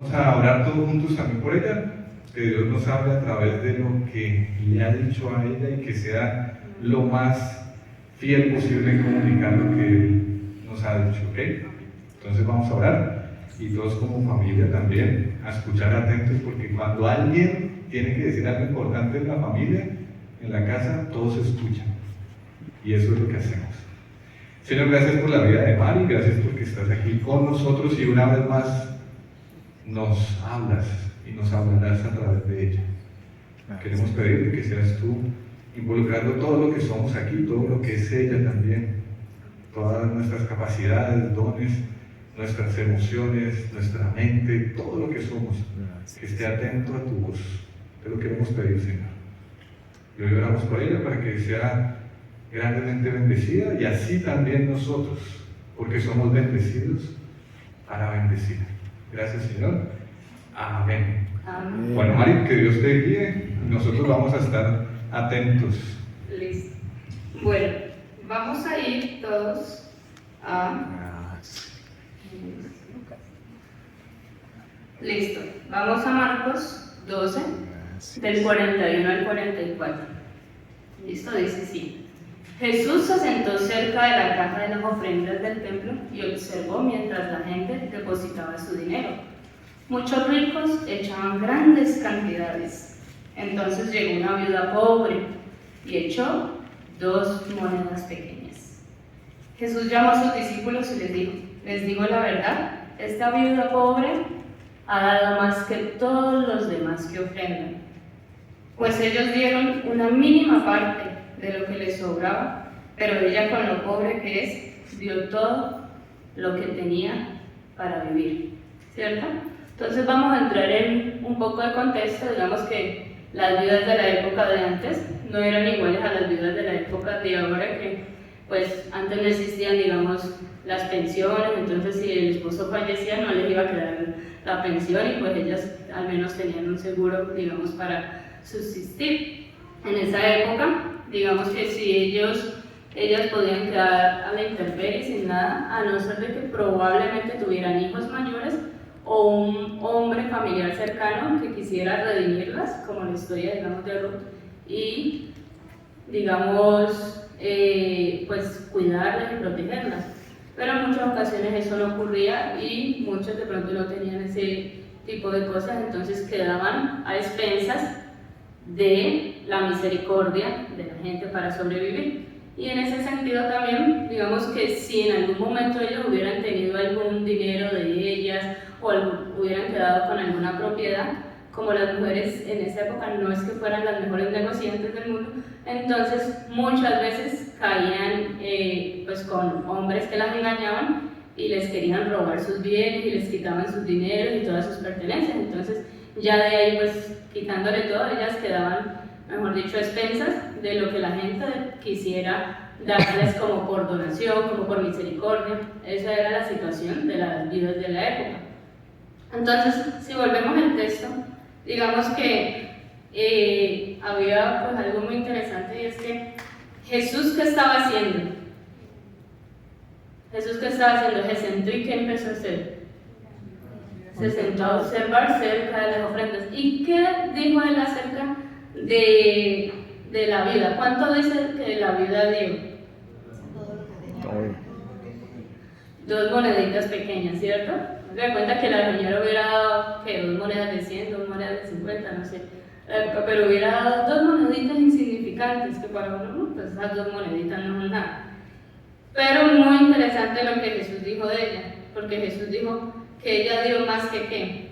Vamos a orar todos juntos también por ella, que Dios nos hable a través de lo que le ha dicho a ella y que sea lo más fiel posible en comunicar lo que Él nos ha dicho, ¿ok? Entonces vamos a orar y todos como familia también a escuchar atentos, porque cuando alguien tiene que decir algo importante en la familia, en la casa, todos escuchan y eso es lo que hacemos. Señor, gracias por la vida de Mari, gracias porque estás aquí con nosotros y una vez más nos hablas y nos hablarás a través de ella. Queremos pedirte que seas tú involucrando todo lo que somos aquí, todo lo que es ella también, todas nuestras capacidades, dones, nuestras emociones, nuestra mente, todo lo que somos, que esté atento a tu voz. Te lo queremos pedir, Señor. Y hoy oramos por ella para que sea grandemente bendecida y así también nosotros, porque somos bendecidos para bendecir. Gracias, Señor. Amén. Amén. Bueno, Mari, que Dios te guíe y nosotros vamos a estar atentos. Listo. Bueno, vamos a ir todos a... Listo. Vamos a Marcos 12, del 41 al 44. Listo, dice así. Jesús se sentó cerca de la caja de las ofrendas del templo y observó mientras la gente depositaba su dinero. Muchos ricos echaban grandes cantidades. Entonces llegó una viuda pobre y echó 2 monedas pequeñas. Jesús llamó a sus discípulos y les digo la verdad, esta viuda pobre ha dado más que todos los demás que ofrendan, pues ellos dieron una mínima parte de lo que les sobraba, pero ella, con lo pobre que es, dio todo lo que tenía para vivir, ¿cierto? Entonces vamos a entrar en un poco de contexto. Digamos que las viudas de la época de antes no eran iguales a las viudas de la época de ahora, que pues antes no existían, digamos, las pensiones. Entonces si el esposo fallecía no les iba a quedar la pensión y pues ellas al menos tenían un seguro, digamos, para subsistir. En esa época, digamos que si ellas podían quedar a la intemperie sin nada, a no ser de que probablemente tuvieran hijos mayores o un hombre familiar cercano que quisiera redimirlas, como la historia, digamos, de Ruth, y, digamos, pues cuidarlas y protegerlas. Pero en muchas ocasiones eso no ocurría y muchos de pronto no tenían ese tipo de cosas, entonces quedaban a expensas de la misericordia de la gente para sobrevivir. Y en ese sentido también, digamos que si en algún momento ellos hubieran tenido algún dinero de ellas o hubieran quedado con alguna propiedad, como las mujeres en esa época no es que fueran las mejores negociantes del mundo, entonces muchas veces caían pues con hombres que las engañaban y les querían robar sus bienes y les quitaban sus dineros y todas sus pertenencias. Entonces ya de ahí, pues quitándole todo, ellas quedaban, mejor dicho, a expensas de lo que la gente quisiera darles como por donación, como por misericordia. Esa era la situación de las viudas de la época. Entonces, si volvemos al texto, digamos que había pues algo muy interesante, y es que Jesús, ¿qué estaba haciendo? Jesús, ¿qué estaba haciendo? Se sentó y ¿qué empezó a hacer? Se sentó a observar cerca de las ofrendas. ¿Y qué dijo él acerca de la vida? ¿Cuánto dice que la vida dio? 2 moneditas pequeñas, ¿cierto? Me da cuenta que la señora hubiera dado, ¿qué? 2 monedas de 100, 2 monedas de 50, no sé. Pero hubiera dado 2 moneditas insignificantes, que para uno, pues esas 2 moneditas no son nada. Pero muy interesante lo que Jesús dijo de ella, porque Jesús dijo que ella dio más que ¿qué?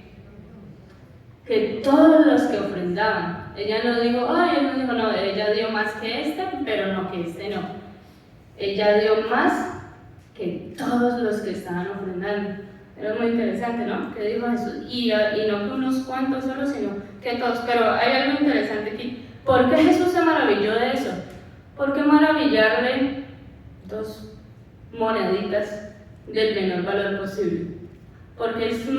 Que todos los que ofrendaban. Ella no dijo, no, ella dio más que este, pero no que este no. Ella dio más que todos los que estaban ofrendando. Era muy interesante, ¿no? Que dijo Jesús, y no que unos cuantos solo, sino que todos. Pero hay algo interesante aquí. ¿Por qué Jesús se maravilló de eso? ¿Por qué maravillarle 2 moneditas del menor valor posible? Porque Jesús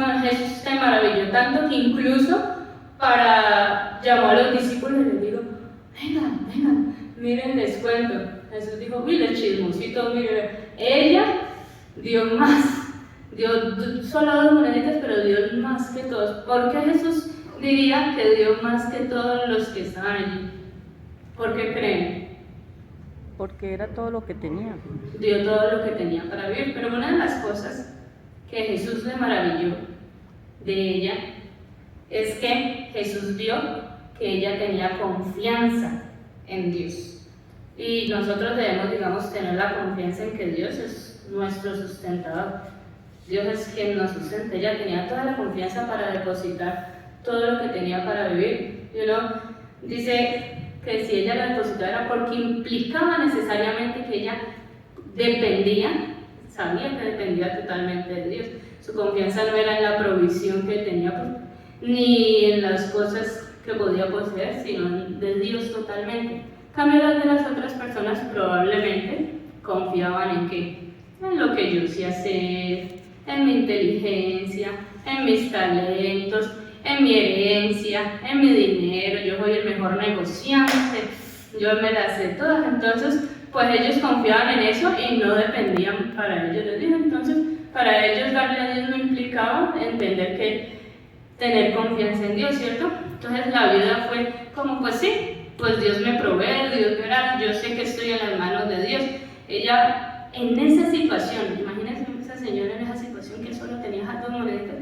se maravilló tanto que incluso llamó a los discípulos y les dijo, vengan, miren, les cuento. Jesús dijo, mire, chismositos, mire, ella dio más dio solo 2 moneditas, pero dio más que todos. ¿Por qué Jesús diría que dio más que todos los que estaban allí? ¿Por qué creen? Porque era todo lo que tenía. Dio todo lo que tenía para vivir. Pero una de las cosas que Jesús le maravilló de ella es que Jesús vio que ella tenía confianza en Dios. Y nosotros debemos, digamos, tener la confianza en que Dios es nuestro sustentador. Dios es quien nos sustenta. Ella tenía toda la confianza para depositar todo lo que tenía para vivir. Y uno dice que si ella lo depositaba era porque implicaba necesariamente que ella dependía, sabía que dependía totalmente de Dios. Su confianza no era en la provisión que tenía, ni en las cosas que podía poseer, sino de Dios totalmente. En cambio, las de las otras personas probablemente confiaban en qué, en lo que yo sé hacer, en mi inteligencia, en mis talentos, en mi herencia, en mi dinero. Yo soy el mejor negociante, yo me las sé todas. Entonces, pues ellos confiaban en eso y no dependían para ellos de Dios. Entonces, para ellos darle a Dios no implicaba entender que tener confianza en Dios, ¿cierto? Entonces la vida fue como, pues sí, pues Dios me provee, Dios me hará, yo sé que estoy en las manos de Dios. Ella en esa situación, imagínense esa señora en esa situación que solo tenía esas 2 moneditas,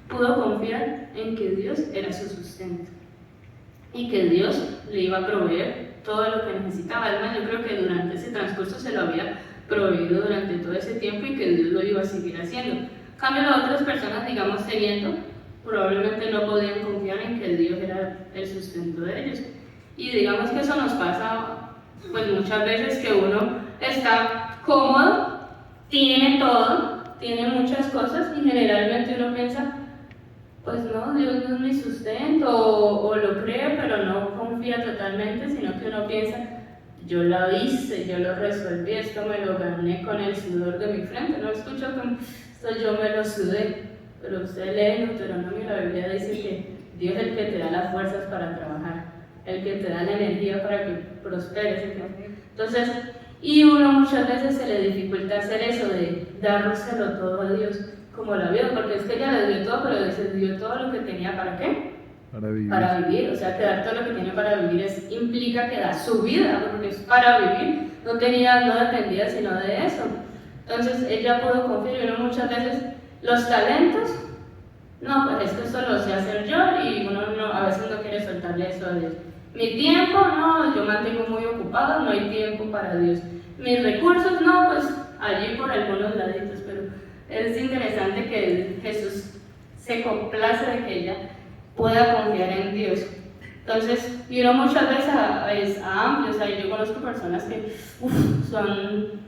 pudo confiar en que Dios era su sustento y que Dios le iba a proveer todo lo que necesitaba. Además, yo creo que durante ese transcurso se lo había proveído durante todo ese tiempo y que Dios lo iba a seguir haciendo. En cambio, las otras personas, digamos, teniendo, probablemente no podían confiar en que Dios era el sustento de ellos. Y digamos que eso nos pasa pues muchas veces, que uno está cómodo, tiene todo, tiene muchas cosas y generalmente uno piensa, pues no, Dios no es mi sustento, o lo cree pero no confía totalmente, sino que uno piensa, yo lo hice, yo lo resolví, esto me lo gané con el sudor de mi frente. No escucho como, esto yo me lo sudé. Pero usted lee en Deuteronomio, la Biblia dice que Dios es el que te da las fuerzas para trabajar, el que te da la energía para que prosperes. Entonces, y uno muchas veces se le dificulta hacer eso de dárselo todo a Dios, como la vida, porque es que ella le dio todo, pero se dio todo lo que tenía ¿para qué? Para vivir. O sea, que dar todo lo que tiene para vivir implica que da su vida, porque es para vivir. No dependía sino de eso. Entonces, ella pudo confiar, y uno muchas veces, los talentos, no, pues es que esto lo sé hacer yo, y uno a veces no quiere soltarle eso a Dios. Mi tiempo, no, yo mantengo muy ocupado, no hay tiempo para Dios. Mis recursos, no, pues allí por algunos laditos, pero es interesante que Jesús se complace de que ella pueda confiar en Dios. Entonces, y uno muchas veces a amplios, o sea, yo conozco personas que son,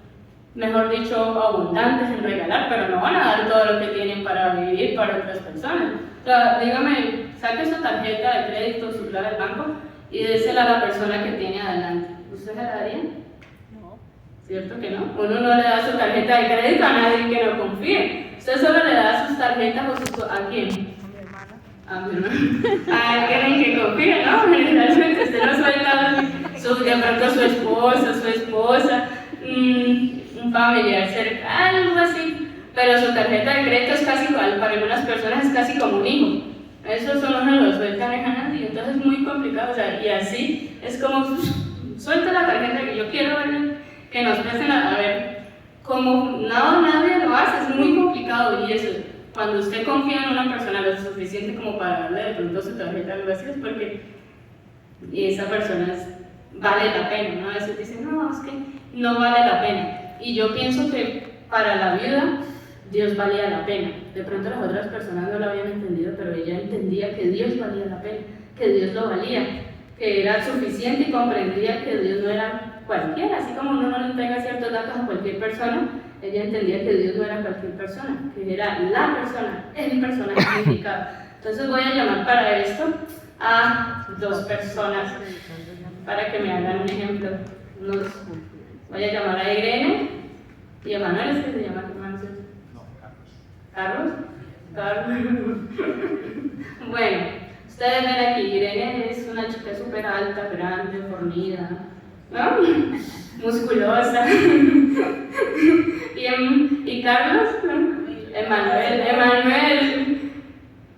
mejor dicho, abundantes en regalar, pero no van a dar todo lo que tienen para vivir para otras personas. O sea, dígame, saque su tarjeta de crédito, su clave del banco y désela a la persona que tiene adelante. ¿Usted se la daría? No. ¿Cierto que no? Uno no le da su tarjeta de crédito a nadie que no confíe. Usted solo le da sus tarjetas ¿a quién? A mi hermana. A alguien en que confíe, ¿no? Generalmente usted no suelta de pronto su esposa, un familiar cercano, algo así. Pero su tarjeta de crédito es casi igual, para algunas personas es casi como un hijo. Eso solo no lo sueltan a nadie, entonces es muy complicado. O sea, y así es como, suelta la tarjeta que yo quiero ver, que nos presten a ver. Como nadie lo hace, es muy complicado. Y eso, cuando usted confía en una persona lo suficiente como para darle de pronto su tarjeta algo así, es porque esa persona vale la pena, ¿no? A veces dicen, no, es que no vale la pena. Y yo pienso que para la vida Dios valía la pena. De pronto las otras personas no lo habían entendido, pero ella entendía que Dios valía la pena, que Dios lo valía, que era suficiente, y comprendía que Dios no era cualquiera. Así como uno no le entrega ciertos datos a cualquier persona, ella entendía que Dios no era cualquier persona, que era la persona, el personaje indicado. Entonces voy a llamar para esto a 2 personas para que me hagan un ejemplo. Voy a llamar a Irene y a Manuel. ¿Es que se llama tu hermano? No, Carlos. ¿Carlos? Bueno, ustedes ven aquí, Irene es una chica súper alta, grande, fornida, ¿no? Musculosa. Y Carlos, ¿no? Es Emanuel,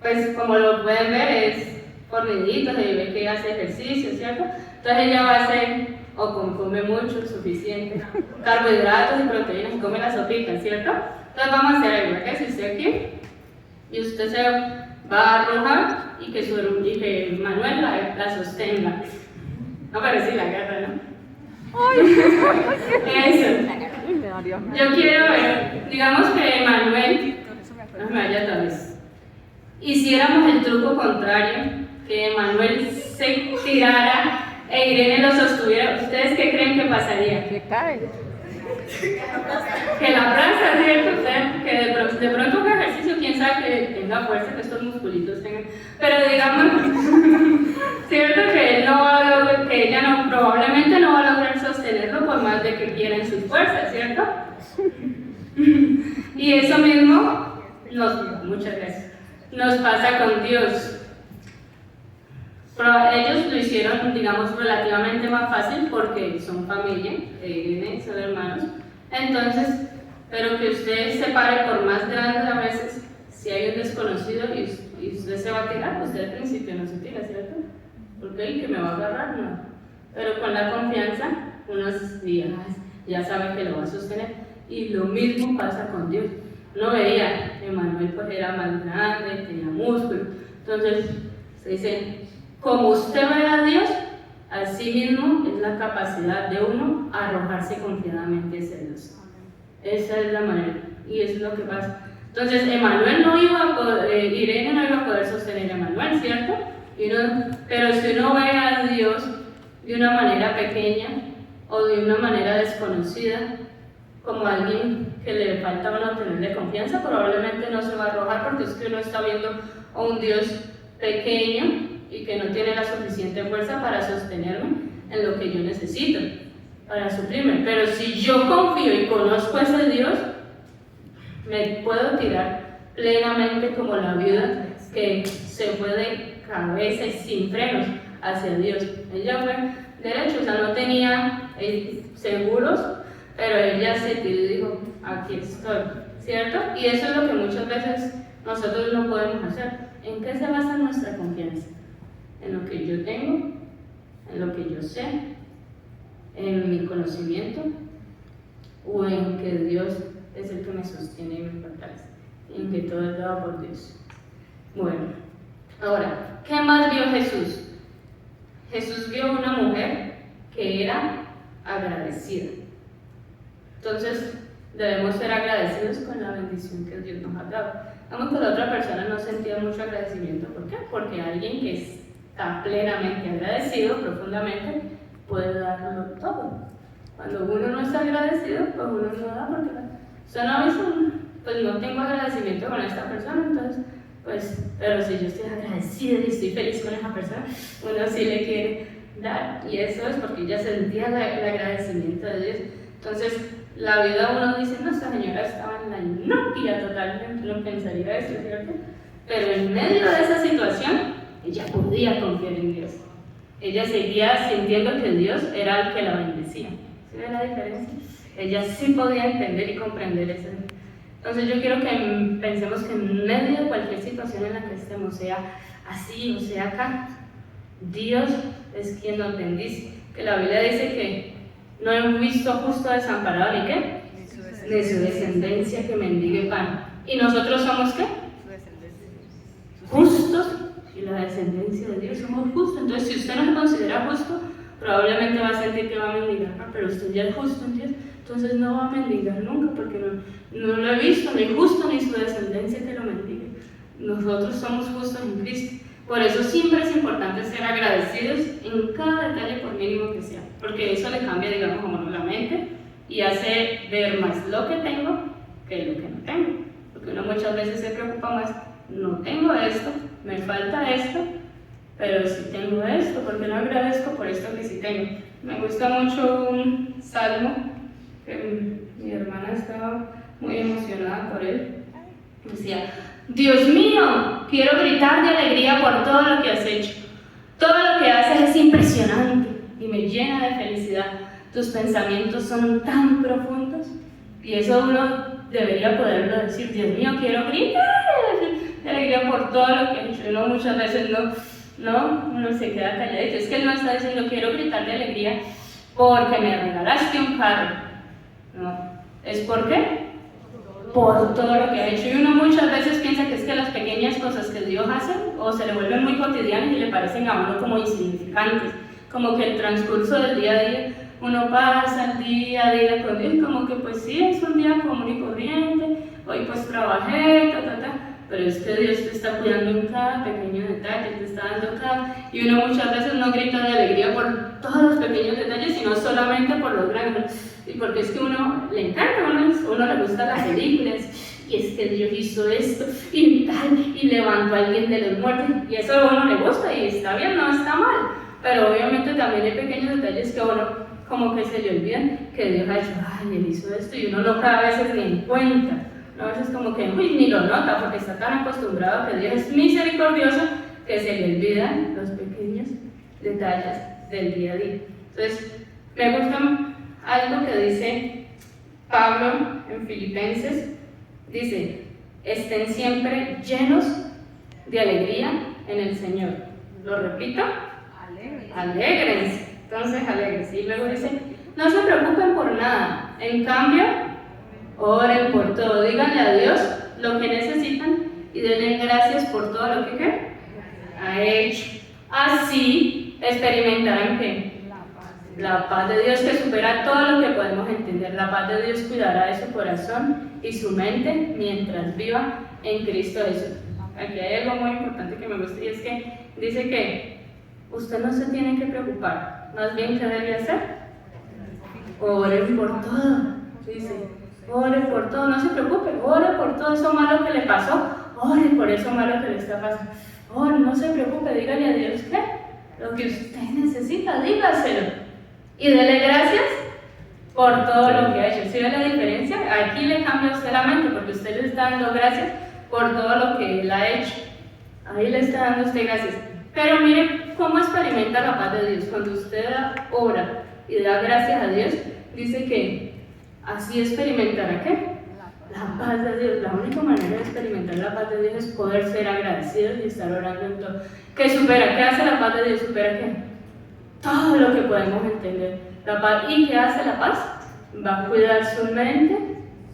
pues como lo pueden ver, es fornidito, se ve que hace ejercicio, ¿cierto? Entonces ella va a hacer, o come mucho, suficiente, carbohidratos y proteínas, y come la sopita, ¿cierto? Entonces vamos a hacer algo, que si usted aquí, y usted se va a arrojar y que Manuel la sostenga. No parece la guerra, ¿no? Eso. Yo quiero ver, digamos que Manuel, no me vaya otra vez, hiciéramos el truco contrario, que Manuel se tirara e Irene lo sostuviera. ¿Ustedes qué creen que pasaría? Se cae. Que la abraza, ¿cierto? O sea, que de pronto un ejercicio, quién sabe que tenga fuerza, que estos musculitos tengan. Pero digamos, ¿cierto? Que él no va a lograr, que ella no, probablemente no va a lograr sostenerlo por más de que quiera en sus fuerzas, ¿cierto? Y eso mismo muchas gracias, nos pasa con Dios. Pero ellos lo hicieron, digamos, relativamente más fácil porque son familia, son hermanos. Entonces, pero que usted se pare por más grande a veces, si hay un desconocido y usted se va a tirar, usted al principio no se tira, ¿cierto? Porque que me va a agarrar, no. Pero con la confianza, unos días ya sabe que lo va a sostener. Y lo mismo pasa con Dios. Uno veía que Manuel pues era más grande, tenía músculo. Entonces, se dice, como usted ve a Dios, así mismo es la capacidad de uno a arrojarse confiadamente hacia Dios. Esa es la manera, y eso es lo que pasa. Entonces, Emanuel no iba a poder, Irene no iba a poder sostener a Emanuel, ¿cierto? Pero si uno ve a Dios de una manera pequeña o de una manera desconocida, como alguien que le falta a uno tenerle confianza, probablemente no se va a arrojar porque es que uno está viendo a un Dios pequeño y que no tiene la suficiente fuerza para sostenerme en lo que yo necesito, para suplirme. Pero si yo confío y conozco a ese Dios, me puedo tirar plenamente como la viuda que se fue de cabeza y sin frenos hacia Dios. Ella fue derecho, o sea, no tenía seguros, pero ella se tiró y dijo, aquí estoy, ¿cierto? Y eso es lo que muchas veces nosotros no podemos hacer. ¿En qué se basa nuestra confianza? En lo que yo tengo, en lo que yo sé, en mi conocimiento, o en que Dios es el que me sostiene y me fortalece, y en que todo es dado por Dios. Bueno, ahora, ¿qué más vio Jesús? Jesús vio una mujer que era agradecida. Entonces, debemos ser agradecidos con la bendición que Dios nos ha dado. Vamos que la otra persona no sentía mucho agradecimiento. ¿Por qué? Porque alguien que está plenamente agradecido, profundamente, puede darlo todo. Cuando uno no está agradecido, pues uno no da porque no visto, pues no tengo agradecimiento con esta persona, entonces, pues, pero si yo estoy agradecida y estoy feliz con esa persona, uno sí le quiere dar, y eso es porque ya sentía el agradecimiento de Dios. Entonces, la vida uno dice, no, esta señora estaba en la inopia totalmente, no pensaría eso, ¿cierto? Pero en medio de esa situación, ella podía confiar en Dios. Ella seguía sintiendo que Dios era el que la bendecía. ¿Sí ve la diferencia? Ella sí podía entender y comprender eso. Entonces yo quiero que pensemos que en medio de cualquier situación en la que estemos, sea así o sea acá, Dios es quien nos bendice. Que la Biblia dice que no hemos visto justo desamparado ni qué, de su descendencia que mendigue pan. ¿Y nosotros somos qué? Justos, y la descendencia de Dios somos justos. Entonces, si usted no se considera justo, probablemente va a sentir que va a mendigar, pero usted ya es justo en Dios, entonces no va a mendigar nunca, porque no lo he visto, ni justo ni su descendencia que lo mendigue. Nosotros somos justos en Cristo. Por eso siempre es importante ser agradecidos en cada detalle, por mínimo que sea, porque eso le cambia, digamos, como la mente y hace ver más lo que tengo que lo que no tengo. Porque uno muchas veces se preocupa más, no tengo esto, me falta esto, pero sí tengo esto, porque no agradezco por esto que sí tengo. Me gusta mucho un salmo que mi hermana estaba muy emocionada por él. Decía, Dios mío, quiero gritar de alegría por todo lo que has hecho. Todo lo que haces es impresionante y me llena de felicidad. Tus pensamientos son tan profundos. Y eso uno debería poderlo decir, Dios mío, quiero gritar de alegría por todo lo que he hecho. Uno muchas veces uno se queda calladito. Es que él no está diciendo, quiero gritar de alegría porque me regalaste un carro. No, es por qué, por todo lo que ha hecho. Y uno muchas veces piensa que es que las pequeñas cosas que Dios hace o se le vuelven muy cotidianas y le parecen a uno como insignificantes, como que el transcurso del día a día, uno pasa el día a día con Dios, como que pues sí, es un día común y corriente, hoy pues trabajé, pero es que Dios te está cuidando en cada pequeño detalle, te está dando cada... Y uno muchas veces no grita de alegría por todos los pequeños detalles, sino solamente por los grandes. Y porque es que uno le encanta, uno le gustan las películas, y es que Dios hizo esto, y tal, y levantó a alguien de los muertos, y eso a uno le gusta, y está bien, no está mal. Pero obviamente también hay pequeños detalles que a uno como que se le olvidan que Dios ha hecho, ay, él hizo esto, y uno no cada vez ni en cuenta. A veces como que ni lo nota porque está tan acostumbrado a que Dios es misericordioso que se le olvidan los pequeños detalles del día a día. Entonces, me gusta algo que dice Pablo en Filipenses, dice, estén siempre llenos de alegría en el Señor. ¿Lo repito? Alégrense. Entonces, alégrense. Y luego dice, no se preocupen por nada, en cambio, oren por todo, díganle a Dios lo que necesitan y denle gracias por todo lo que ha hecho. Así experimentarán que la paz de Dios que supera todo lo que podemos entender. La paz de Dios cuidará de su corazón y su mente mientras viva en Cristo Jesús. Aquí hay algo muy importante que me gusta y es que dice que usted no se tiene que preocupar, más bien ¿qué debe hacer? Oren por todo, dice. Ore por todo, no se preocupe, ore por todo eso malo que le pasó, ore por eso malo que le está pasando. Ore, no se preocupe, dígale a Dios que lo que usted necesita, dígaselo. Y dele gracias por todo lo que ha hecho. ¿Sí ve la diferencia? Aquí le cambia a usted la mente porque usted le está dando gracias por todo lo que él ha hecho. Ahí le está dando usted gracias. Pero mire cómo experimenta la paz de Dios. Cuando usted ora y da gracias a Dios, dice que así experimentará ¿qué? La paz de Dios. La única manera de experimentar la paz de Dios es poder ser agradecidos y estar orando en todo. ¿Qué supera? ¿Qué hace la paz de Dios? ¿Supera qué? Todo lo que podemos entender. La paz. ¿Y qué hace la paz? Va a cuidar su mente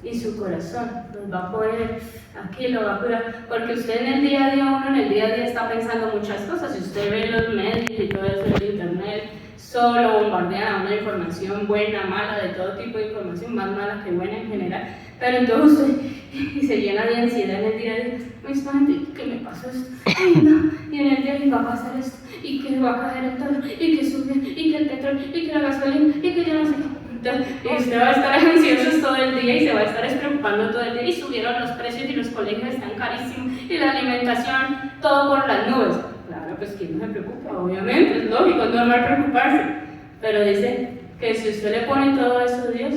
y su corazón. Los va a poner aquí, lo va a cuidar. Porque usted en el día a día, uno en el día a día está pensando muchas cosas. Si usted ve los medios y todo eso en internet, solo bombardean a una información buena, mala, de todo tipo de información, más mala que buena en general. Pero entonces usted se llena de ansiedad en el día a día. ¿Qué me pasó esto? Ay, no. Y en el día va a pasar esto. Y que va a caer el todo. Y que sube. Y que el petróleo. Y que la gasolina. Y que yo no sé qué. Y usted va a estar ansioso todo el día y se va a estar preocupando todo el día. Y subieron los precios y los colegios están carísimos. Y la alimentación, todo por las nubes. Claro, pues quién no se preocupa, obviamente, es lógico, es normal preocuparse. Pero dice que si usted le pone todo eso a Dios,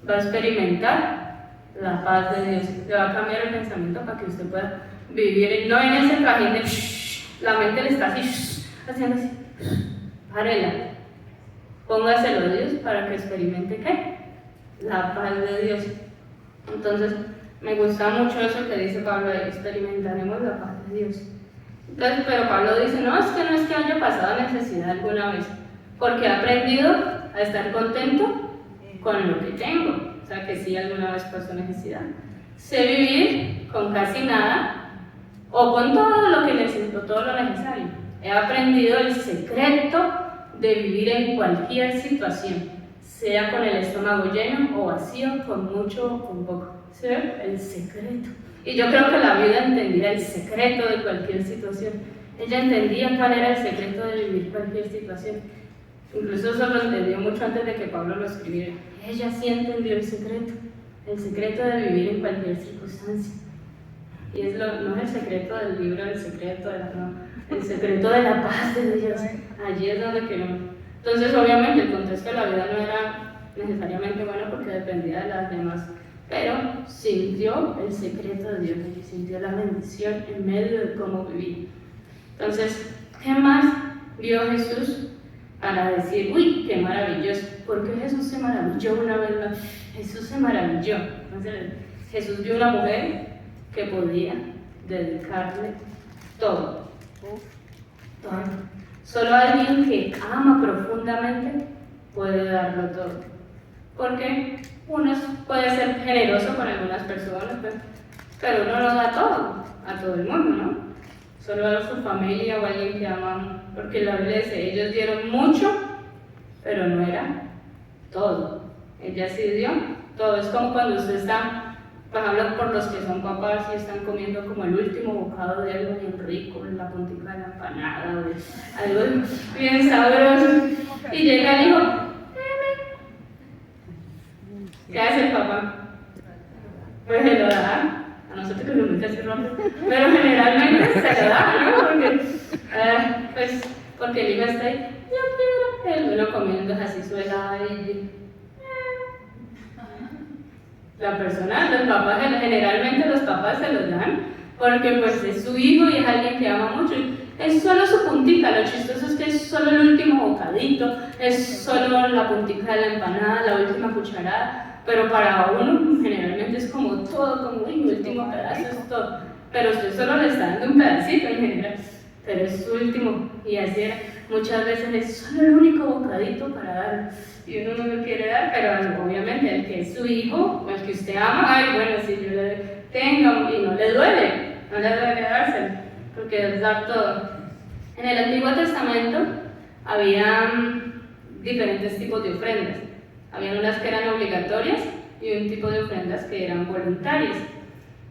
va a experimentar la paz de Dios. Le va a cambiar el pensamiento para que usted pueda vivir, no en ese trajín de la mente le está así, haciendo así. Párela. Póngaselo a Dios para que experimente ¿qué? La paz de Dios. Entonces, me gusta mucho eso que dice Pablo, experimentaremos la paz de Dios. Entonces, pero Pablo dice, no es que haya pasado necesidad alguna vez, porque he aprendido a estar contento con lo que tengo. O sea, que sí alguna vez pasó necesidad. Sé vivir con casi nada o con todo lo que necesito, todo lo necesario. He aprendido el secreto de vivir en cualquier situación, sea con el estómago lleno o vacío, con mucho o con poco. ¿Sí ve? El secreto. Y yo creo que la vida entendía el secreto de cualquier situación. Ella entendía cuál era el secreto de vivir cualquier situación. Incluso eso lo entendió mucho antes de que Pablo lo escribiera. Ella sí entendió el secreto de vivir en cualquier circunstancia. Y es no es el secreto del libro, el secreto de la paz de Dios. Allí es donde queremos. Entonces, obviamente, el contexto de la vida no era necesariamente bueno porque dependía de las demás. Pero sintió el secreto de Dios, y sintió la bendición en medio de cómo vivía. Entonces, ¿qué más vio Jesús para decir, uy, qué maravilloso? ¿Por qué Jesús se maravilló una vez más? Jesús se maravilló. Entonces, Jesús vio una mujer que podía dedicarle todo. Todo. Solo alguien que ama profundamente puede darlo todo. Porque uno puede ser generoso con algunas personas, pero uno no da todo a todo el mundo, ¿no? Solo a su familia o a alguien que ama. Porque la Biblia dice, ellos dieron mucho, pero no era todo. Ella sí dio todo. Es como cuando usted está, pues hablan por los que son papás y están comiendo como el último bocado de algo bien rico, la puntica de la empanada o de algo bien sabroso. Y llega el hijo, ¿qué hace el papá? Pues se lo da. A nosotros que nos gusta así rápido, pero generalmente se lo da, ¿no? Porque el hijo está ahí, yo quiero, el uno comiendo así su helado y la persona, los papás, generalmente los papás se los dan porque pues es su hijo y es alguien que ama mucho. Es solo su puntica, lo chistoso es que es solo el último bocadito, es solo la puntica de la empanada, la última cucharada, pero para uno generalmente es como todo, como el último pedazo, es todo. Pero usted solo le está dando un pedacito en general, pero es su último, y así era. Muchas veces es solo el único bocadito para dar, y uno no lo quiere dar, pero obviamente el que es su hijo, o el que usted ama, ay, bueno, si yo le tengo, y no le duele dárselo, porque es dar todo. En el Antiguo Testamento había diferentes tipos de ofrendas. Había unas que eran obligatorias y un tipo de ofrendas que eran voluntarias.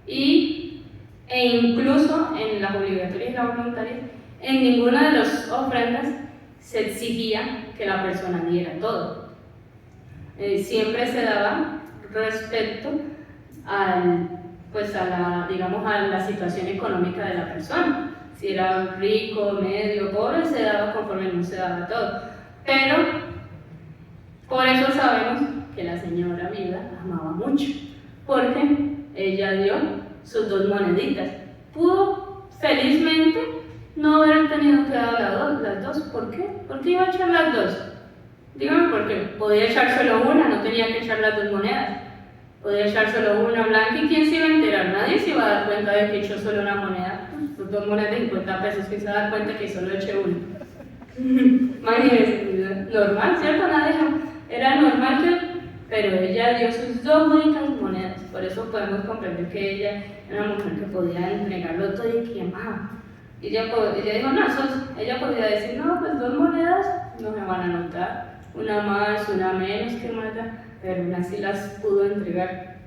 E incluso en las obligatorias y las voluntarias, en ninguna de las ofrendas se exigía que la persona diera todo. Siempre se daba respecto digamos, a la situación económica de la persona. Si era rico, medio, pobre, se daba conforme no se daba todo. Pero por eso sabemos que la señora viuda amaba mucho, porque ella dio sus 2 moneditas. Pudo felizmente no haber tenido que dar las dos. ¿Por qué? ¿Por qué iba a echar las 2? Dígame por qué. Podía echar solo una, no tenía que echar las 2 monedas. Podía echar solo una blanca y ¿quién se iba a enterar? Nadie se iba a dar cuenta de que echó solo una moneda. Sus 2 monedas de 50 pesos, ¿quién se va a dar cuenta que solo eché una? Imagínense, normal, ¿cierto? Era normal pero ella dio sus 2 únicas monedas. Por eso podemos comprender que ella era una mujer que podía entregarlo todo y que amaba. Ella dijo, no, ella podía decir, no, pues 2 monedas no me van a notar, una más, una menos, que mata, pero aún así las pudo entregar.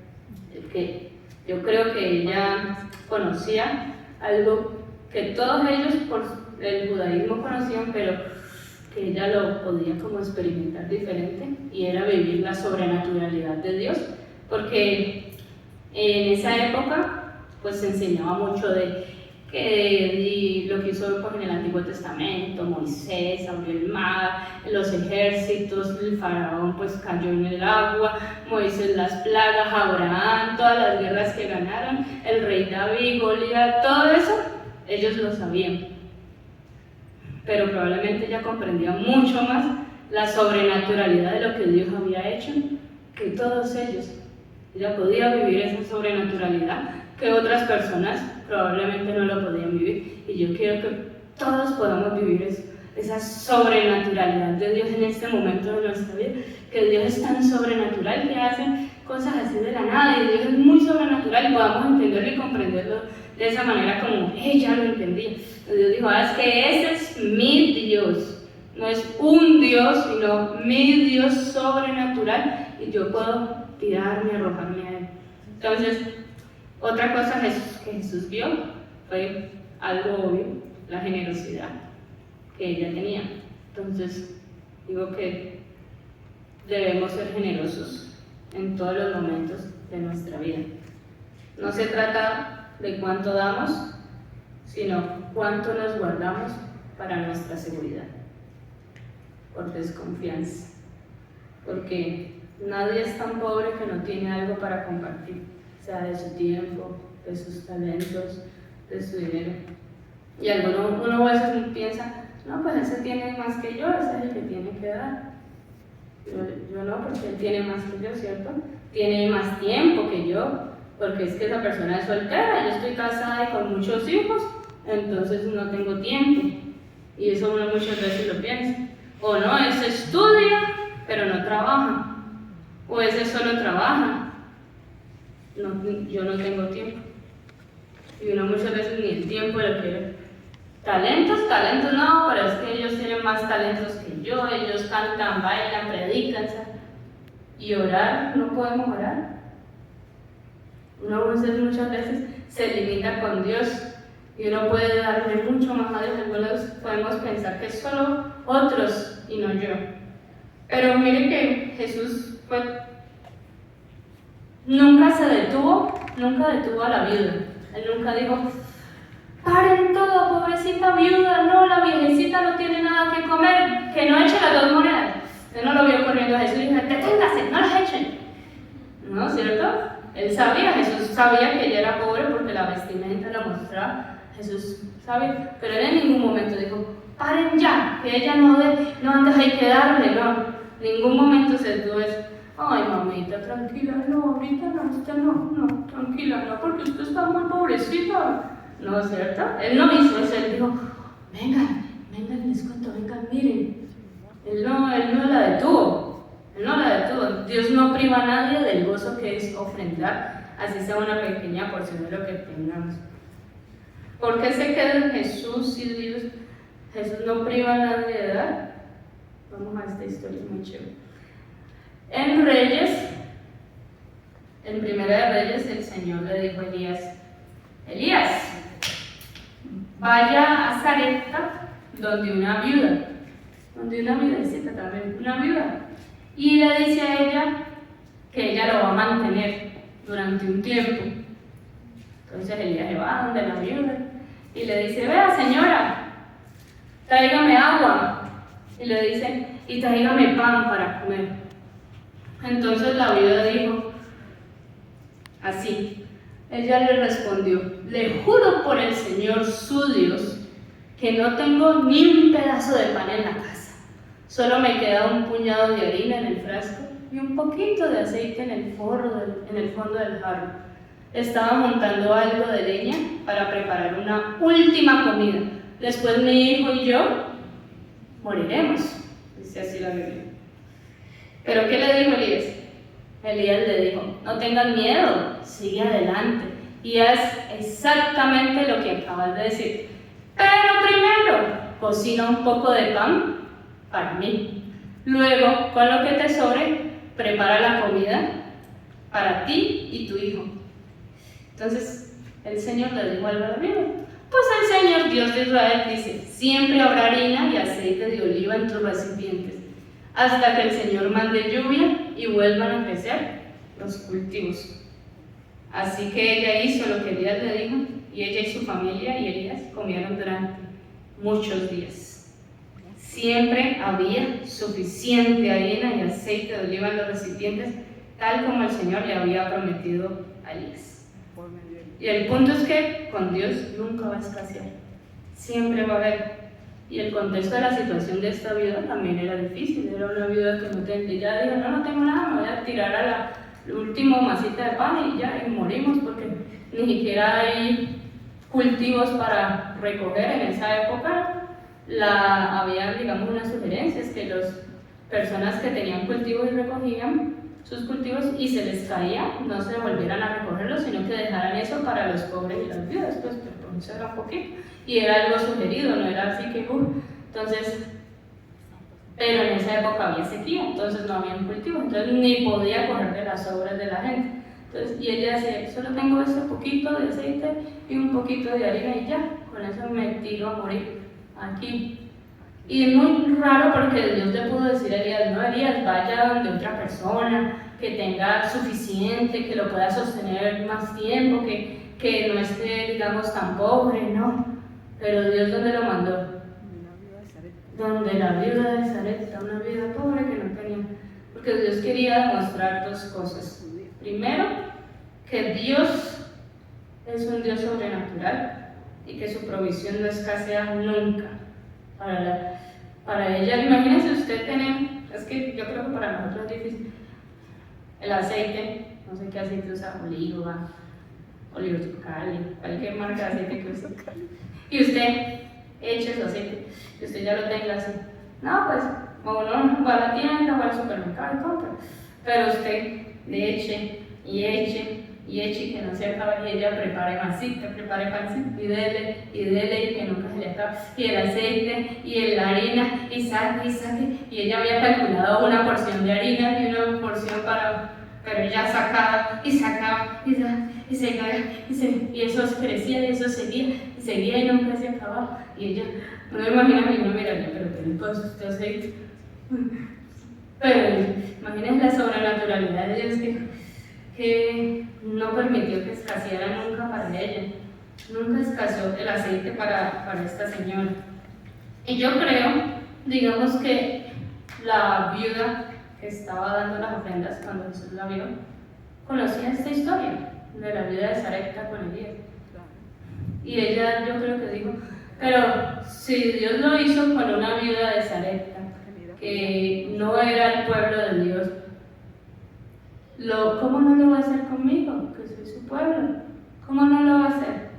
Que yo creo que ella conocía algo que todos ellos por el judaísmo conocían, pero que ella lo podía como experimentar diferente, y era vivir la sobrenaturalidad de Dios, porque en esa época pues se enseñaba mucho de lo que hizo pues, en el Antiguo Testamento. Moisés abrió el mar, los ejércitos, el faraón pues cayó en el agua, Moisés las plagas, Abraham, todas las guerras que ganaron, el rey David, Goliat, todo eso, ellos lo sabían. Pero probablemente ella comprendía mucho más la sobrenaturalidad de lo que Dios había hecho que todos ellos. Ella podía vivir esa sobrenaturalidad que otras personas probablemente no lo podían vivir. Y yo quiero que todos podamos vivir esa sobrenaturalidad de Dios en este momento de nuestra vida, que Dios es tan sobrenatural que hace cosas así de la nada, y Dios es muy sobrenatural y podamos entenderlo y comprenderlo de esa manera como ella lo entendía. Dios dijo, es que ese es mi Dios, no es un Dios, sino mi Dios sobrenatural, y yo puedo tirarme, arrojarme a Él. Entonces, otra cosa que Jesús vio fue algo obvio, la generosidad que ella tenía. Entonces, digo que debemos ser generosos en todos los momentos de nuestra vida. No se trata de cuánto damos, sino cuánto nos guardamos para nuestra seguridad, por desconfianza, porque nadie es tan pobre que no tiene algo para compartir, sea de su tiempo, de sus talentos, de su dinero. Y uno a veces piensa, no, pues ese tiene más que yo, ese es el que tiene que dar. Yo no, porque él tiene más que yo, ¿cierto? Tiene más tiempo que yo, porque es que esa persona es soltera, yo estoy casada y con muchos hijos, entonces no tengo tiempo. Y eso uno muchas veces lo piensa. O no, ese estudia, pero no trabaja. O ese solo trabaja. No, yo no tengo tiempo. Y uno muchas veces ni el tiempo lo quiere. Talentos no, pero es que ellos tienen más talentos que yo, ellos cantan, bailan, predican, ¿sabes? Y orar, no podemos orar. Uno muchas veces se limita con Dios y uno puede darle mucho más a Dios. Algunos podemos pensar que es solo otros y no yo. Pero mire que Jesús nunca se detuvo, nunca detuvo a la viuda. Él nunca dijo, paren todo, pobrecita viuda, no, la viejecita no tiene nada que comer, que no eche las 2 monedas. Él no lo vio corriendo a Jesús y dijo, deténgase, no las echen. ¿No, cierto? Él sabía, Jesús sabía que ella era pobre porque la vestimenta la mostraba. Jesús sabía, pero él en ningún momento dijo, paren ya, que ella no antes hay que darle, no. En ningún momento se detuvo eso. Ay, mamita, tranquila, no, ahorita no, usted no, tranquila, no, porque usted está muy pobrecita. No, ¿cierto? Él no hizo eso, él dijo, vengan, les cuento, vengan, miren. Él no la detuvo, Dios no priva a nadie del gozo que es ofrendar, así sea una pequeña porción de lo que tengamos. ¿Por qué se queda en Jesús y Dios? Jesús no priva a nadie de dar. Vamos a esta historia, es muy chévere. En Reyes, en Primera de Reyes, el Señor le dijo a Elías, vaya a Sarepta, donde una viudecita también, una viuda, y le dice a ella que ella lo va a mantener durante un tiempo. Entonces Elías se va donde la viuda y le dice, vea señora, tráigame agua, y le dice, y tráigame pan para comer. Entonces la viuda dijo, así, ella le respondió, le juro por el Señor su Dios, que no tengo ni un pedazo de pan en la casa, solo me queda un puñado de harina en el frasco y un poquito de aceite en el fondo del jarro. Estaba montando algo de leña para preparar una última comida. Después mi hijo y yo moriremos, dice así la Biblia. ¿Pero qué le dijo Elías? Elías le dijo, no tengas miedo, sigue adelante y haz exactamente lo que acabas de decir. Pero primero, cocina un poco de pan para mí. Luego, con lo que te sobre, prepara la comida para ti y tu hijo. Entonces, el Señor le dijo al rabino, pues el Señor Dios de Israel dice, siempre habrá harina y aceite de oliva en tus recipientes, hasta que el Señor mande lluvia y vuelvan a crecer los cultivos. Así que ella hizo lo que Elías le dijo, y ella y su familia y Elías comieron durante muchos días. Siempre había suficiente harina y aceite de oliva en los recipientes, tal como el Señor le había prometido a Elías. Y el punto es que con Dios nunca va a escasear, siempre va a haber. Y el contexto de la situación de esta viuda también era difícil, era una viuda que no tenía, dijo, no tengo nada, me voy a tirar a la última masita de pan y ya, y morimos porque ni siquiera hay cultivos para recoger en esa época. Había, digamos, unas sugerencias que las personas que tenían cultivos y recogían sus cultivos y se les caía, no se volvieran a recogerlos, sino que dejaran eso para los pobres y las viudas, pues eso era un poquito, y era algo sugerido, no era así que, entonces, pero en esa época había sequía, entonces no había un cultivo, entonces ni podía coger de las obras de la gente. Entonces, y ella decía, solo tengo ese poquito de aceite y un poquito de harina y ya, con eso me tiro a morir aquí. Y es muy raro porque Dios le pudo decir a Elías, no, Elías, vaya donde otra persona que tenga suficiente, que lo pueda sostener más tiempo, que no esté, digamos, tan pobre, no. Pero Dios, ¿dónde lo mandó? Donde la viuda de Sarepta, una viuda pobre que no tenía. Porque Dios quería demostrar dos cosas. Primero, que Dios es un Dios sobrenatural y que su provisión no escasea nunca. Para ella, imagínense usted tener, es que yo creo que para nosotros es difícil, el aceite, no sé qué aceite usa, oliva, Oliver Cali, cualquier marca de aceite que use. Y usted eche su aceite, y usted ya lo tenga así. No, pues, uno va a la tienda, va al supermercado y compra. Pero usted le eche y eche y eche y que no se acabe, y ella prepare pancito, y dele, y que nunca se le acabe, y el aceite, y la harina, y saque, y ella había calculado una porción de harina y una porción para, pero ella sacaba, y eso crecía, y eso seguía y nunca se acababa, y ella, no me imagino que uno miraría, pero ¿qué le pasa a este aceite? Pero imagínense la sobrenaturalidad de Dios que no permitió que escaseara nunca para ella. Nunca escaseó el aceite para esta señora. Y yo creo, digamos que la viuda que estaba dando las ofrendas cuando Jesús la vio, conocía esta historia de la viuda de Sarepta con Elías. Y ella, yo creo que dijo, pero si Dios lo hizo con una viuda de Sarepta, que no era el pueblo de Dios, ¿cómo no lo va a hacer conmigo, que soy su pueblo? ¿Cómo no lo va a hacer?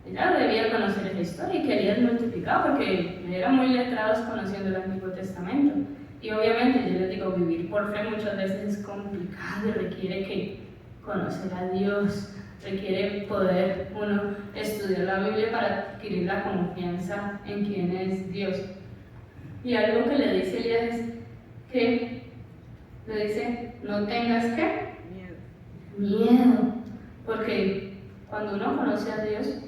Ella debía conocer esa historia y que Elías multiplicaba, porque eran muy letrados conociendo el Antiguo Testamento. Y obviamente, yo les digo, vivir por fe muchas veces es complicado y requiere que conocer a Dios, requiere poder uno estudiar la Biblia para adquirir la confianza en quién es Dios. Y algo que le dice Elías es que le dice, no tengas ¿qué? Miedo. Porque cuando uno conoce a Dios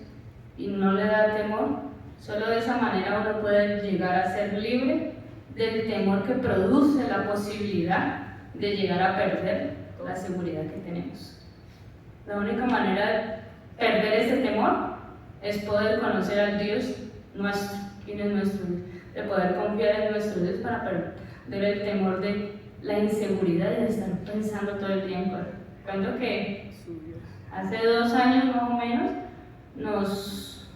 y no le da temor, solo de esa manera uno puede llegar a ser libre del temor que produce la posibilidad de llegar a perder la seguridad que tenemos. La única manera de perder ese temor es poder conocer al Dios nuestro, quién es nuestro Dios, de poder confiar en nuestro Dios para perder el temor de la inseguridad y de estar pensando todo el tiempo. Recuerdo que hace 2 años más o menos,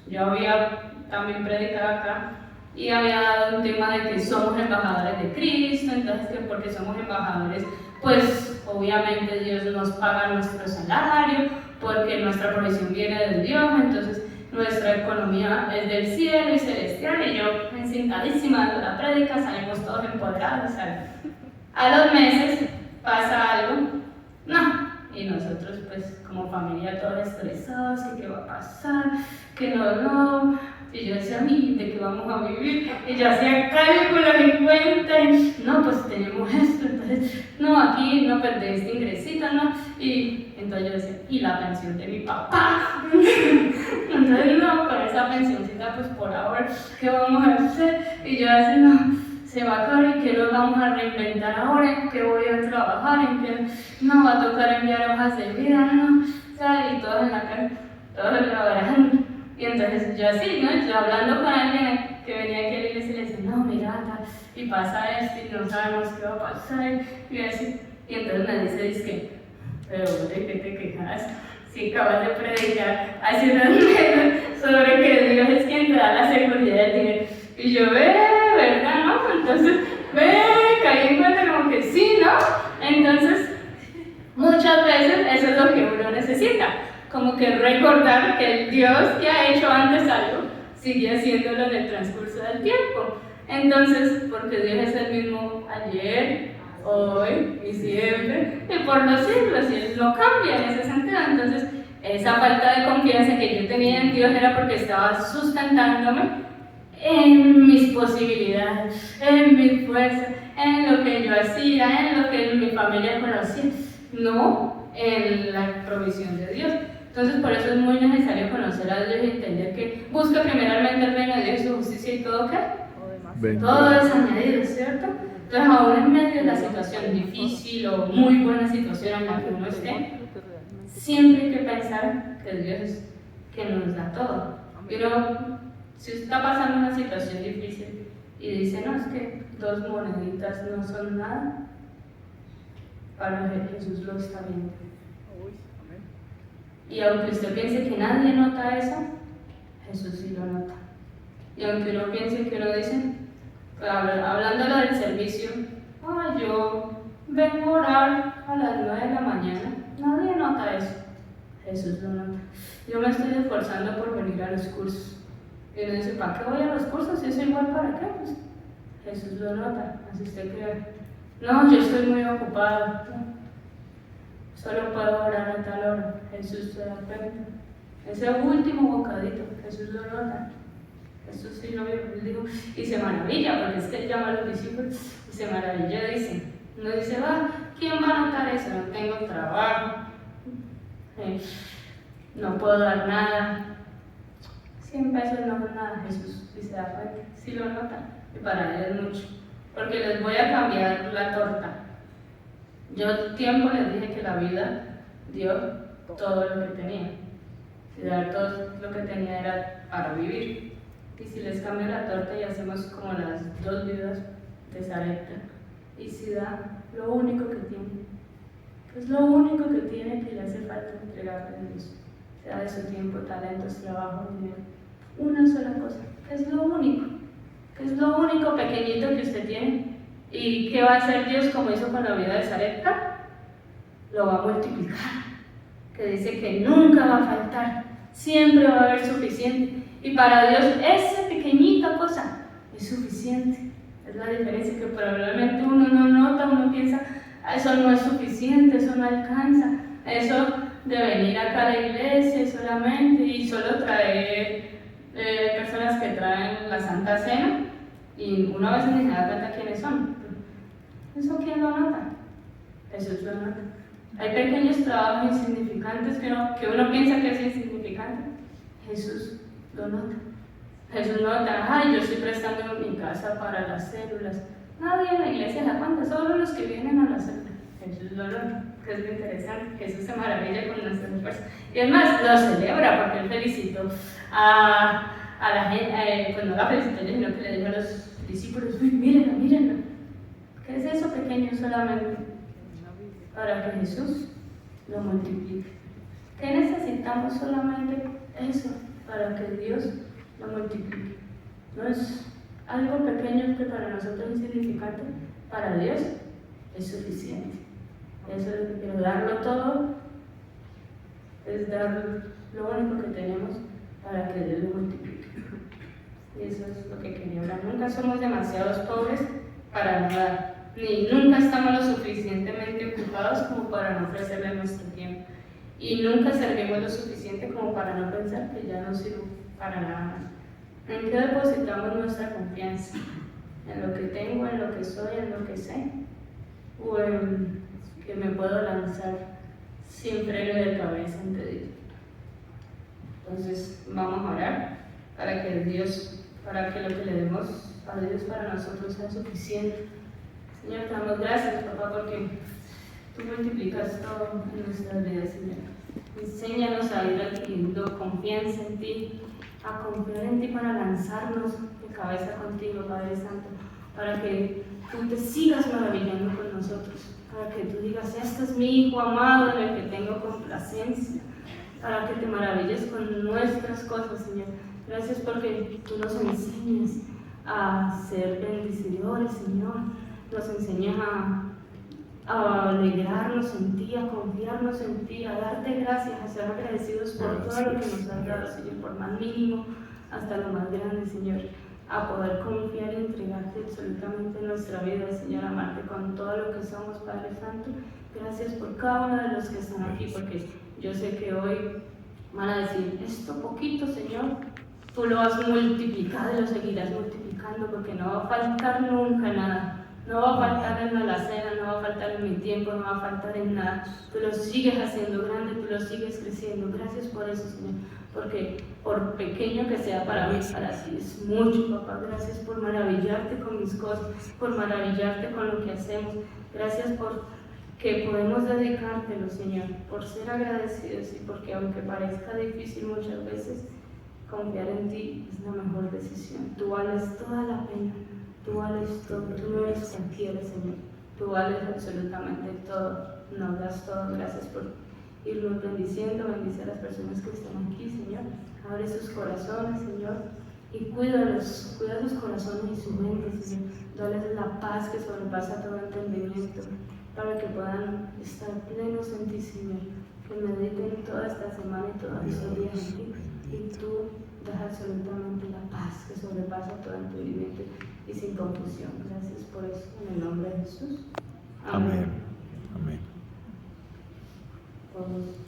yo había también predicado acá y había dado un tema de que somos embajadores de Cristo, entonces que porque somos embajadores, pues obviamente Dios nos paga nuestro salario, porque nuestra provisión viene de Dios, entonces nuestra economía es del cielo y celestial, y yo encintadísima dando la prédica, salimos todos empoderados, ¿sabes? A los meses pasa algo, no, y nosotros pues como familia todos estresados, que qué va a pasar, que no, y yo decía, ¿de qué vamos a vivir? Y yo hacía cálculos en cuenta, y no, pues tenemos esto, entonces, no, aquí no perdí este ingresito, no, y entonces yo decía, ¿y la pensión de mi papá? Entonces, no, para esa pensioncita, pues por ahora, ¿qué vamos a hacer? Y yo decía, no, se va a acabar, ¿y qué nos vamos a reinventar ahora? ¿En qué voy a trabajar? ¿En qué no va a tocar enviar hojas de vida? ¿No? O sea, y todos en la calle, todos en la baraja. Y entonces yo así, ¿no? Yo hablando con alguien que venía aquí a la iglesia y le decía, no, mira, tal, y pasa esto y no sabemos qué va a pasar. Y así, y entonces me dice, pero ¿de qué te quejas? Si acabas de predicar hace unos meses sobre que Dios es quien te da la seguridad del dinero. Y yo, ¿verdad, no? Entonces, caí en cuenta como que sí, ¿no? Entonces, muchas veces eso es lo que uno necesita, como que recordar que el Dios que ha hecho antes algo, sigue haciéndolo en el transcurso del tiempo. Entonces, porque Dios es el mismo ayer, hoy y siempre, y por los siglos, y Él no cambia en ese sentido. Entonces, esa falta de confianza que yo tenía en Dios era porque estaba sustentándome en mis posibilidades, en mi fuerza, en lo que yo hacía, en lo que mi familia conocía, no en la provisión de Dios. Entonces, por eso es muy necesario conocer a Dios y entender que busca primeramente el reino de Dios, su justicia y todo, ¿qué? Todo es añadido, ¿cierto? Entonces, aún en medio de la situación difícil o muy buena situación en la que uno esté, siempre hay que pensar que Dios es quien nos da todo. Pero si usted está pasando una situación difícil y dice, no, es que 2 moneditas no son nada, para Jesús lo está viendo. Y aunque usted piense que nadie nota eso, Jesús sí lo nota. Y aunque uno piense que uno dice, hablando del servicio, yo vengo a orar a las 9 de la mañana, nadie nota eso. Jesús lo nota. Yo me estoy esforzando por venir a los cursos. Y uno dice, ¿para qué voy a los cursos? Si es igual, ¿para qué? Pues Jesús lo nota, así usted cree. No, yo estoy muy ocupado. No. Solo puedo orar a tal hora. Jesús se da cuenta. Ese último bocadito, Jesús lo nota. Eso sí lo digo, y se maravilla, porque es que él llama a los discípulos y se maravilla, dice. No dice, ¿quién va a notar eso? No tengo trabajo, no puedo dar nada. 100 pesos no es nada, Jesús, y se da cuenta, sí lo nota, y para él es mucho. Porque les voy a cambiar la torta. Yo tiempo les dije que la vida dio todo lo que tenía. Si dar todo lo que tenía era para vivir. Y si les cambio la torta y hacemos como las 2 viudas de Sarepta, y si da lo único que tiene, que es lo único que tiene que le hace falta entregarle a Dios, sea de su tiempo, talentos, trabajo, dinero, una sola cosa, que es lo único pequeñito que usted tiene. ¿Y qué va a hacer Dios como hizo con la vida de Sarepta? Lo va a multiplicar, que dice que nunca va a faltar, siempre va a haber suficiente. Y para Dios esa pequeñita cosa es suficiente. Es la diferencia que probablemente uno no nota, uno piensa, eso no es suficiente, eso no alcanza, eso de venir acá a la iglesia solamente y solo traer personas que traen la Santa Cena y uno a veces ni se da cuenta quiénes son. ¿Eso quién lo nota? Jesús lo nota. Hay pequeños trabajos insignificantes que uno piensa que es insignificante. Jesús lo nota. Jesús nota, yo estoy prestando mi casa para las células. Nadie en la iglesia la cuenta, solo los que vienen a la célula. Jesús lo nota, que es muy interesante. Jesús se maravilla con nuestras esfuerzos. Y además lo celebra porque él felicitó a la gente, pues no la felicitó, sino que le dijo a los discípulos, uy, mírenlo. ¿Qué es eso pequeño solamente? Para que Jesús lo multiplique. ¿Qué necesitamos solamente? Eso, para que Dios lo multiplique. No es algo pequeño que para nosotros es insignificante, para Dios es suficiente. Eso es lo que quiero, darlo todo, es dar lo único que tenemos para que Dios lo multiplique. Y eso es lo que quería hablar. Nunca somos demasiados pobres para no dar, ni nunca estamos lo suficientemente ocupados como para no ofrecerle nuestro tiempo. Y nunca servimos lo suficiente como para no pensar que ya no sirve para nada más. ¿En qué depositamos nuestra confianza? ¿En lo que tengo, en lo que soy, en lo que sé? ¿O en que me puedo lanzar sin freno de cabeza ante Dios? Entonces vamos a orar para que lo que le demos a Dios para nosotros sea suficiente. Señor, te damos gracias, papá, porque tú multiplicas todo en nuestras vidas, Señor. Enséñanos a ir adquiriendo confianza en ti, a confiar en ti para lanzarnos de cabeza contigo, Padre Santo, para que tú te sigas maravillando con nosotros, para que tú digas, este es mi Hijo amado en el que tengo complacencia, para que te maravilles con nuestras cosas, Señor. Gracias porque tú nos enseñas a ser bendecidores, Señor. Nos enseñas a alegrarnos en ti, a confiarnos en ti, a darte gracias, a ser agradecidos por todo lo que nos has dado, Señor, por más mínimo hasta lo más grande, Señor, a poder confiar y entregarte absolutamente nuestra vida, Señor, amarte con todo lo que somos, Padre Santo. Gracias por cada uno de los que están aquí, porque yo sé que hoy van a decir, esto poquito, Señor, tú lo has multiplicado y lo seguirás multiplicando, porque no va a faltar nunca nada. No va a faltar en la alacena, no va a faltar en mi tiempo, no va a faltar en nada. Tú lo sigues haciendo grande, tú lo sigues creciendo. Gracias por eso, Señor, porque por pequeño que sea para mí, para ti es mucho, papá. Gracias por maravillarte con mis cosas, por maravillarte con lo que hacemos. Gracias por que podemos dedicártelo, Señor, por ser agradecidos y porque aunque parezca difícil muchas veces, confiar en ti es la mejor decisión. Tú vales toda la pena. Tú vales todo, tú no eres cualquiera, Señor. Tú vales absolutamente todo, nos das todo. Gracias por irnos bendiciendo, bendice a las personas que están aquí, Señor. Abre sus corazones, Señor, y cuida sus corazones y su mente, Señor. Dales la paz que sobrepasa todo entendimiento, para que puedan estar plenos en ti, Señor. que mediten toda esta semana y todos estos días en ti, y tú das absolutamente la paz que sobrepasa todo entendimiento y sin confusión. Gracias por eso, en el nombre de Jesús. Amén. Amén. Todos.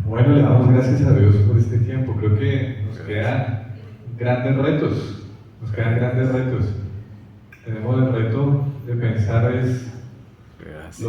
Bueno, le damos gracias a Dios por este tiempo. Creo que nos quedan grandes retos. Nos quedan grandes retos. Tenemos el reto de pensar es